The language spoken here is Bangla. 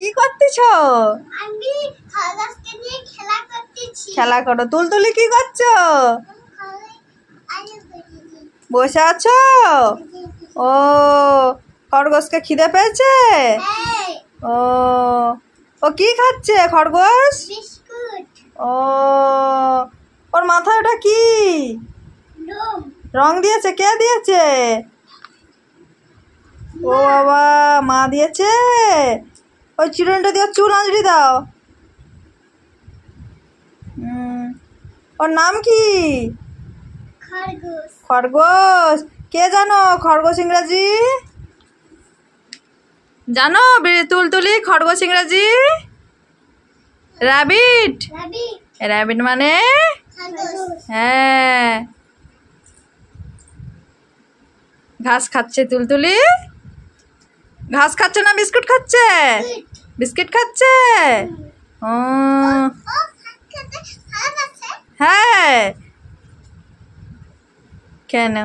কি করতেছ? আমি খরগোশকে নিয়ে খেলা করতেছি। খেলা করো। তুলতুলি কি করছো? বসে আছো? ও, খরগোশকে খিদে পেয়েছে? ও, ও কি খাচ্ছে খরগোশ? বিস্কুট। ও, ওর মাথায় ওটা কি রং দিয়েছে? কে দিয়েছে? ও বাবা, মা দিয়েছে। ওই চিরুনিটা দিয়ে চুল আঁচড়ি দাও। ওর নাম কি? খরগোশ। খরগোশ। কে জানো খরগোশ ইংরাজি? জানো তুলতুলি খরগোশ ইংরাজি? র্যাবিট। র্যাবিট মানে? হ্যাঁ। ঘাস খাচ্ছে তুলতুলি। ঘাস খাচ্ছে না বিস্কুট খাচ্ছে? বিস্কিট খাচ্ছে। ও হ্যাঁ। কেন?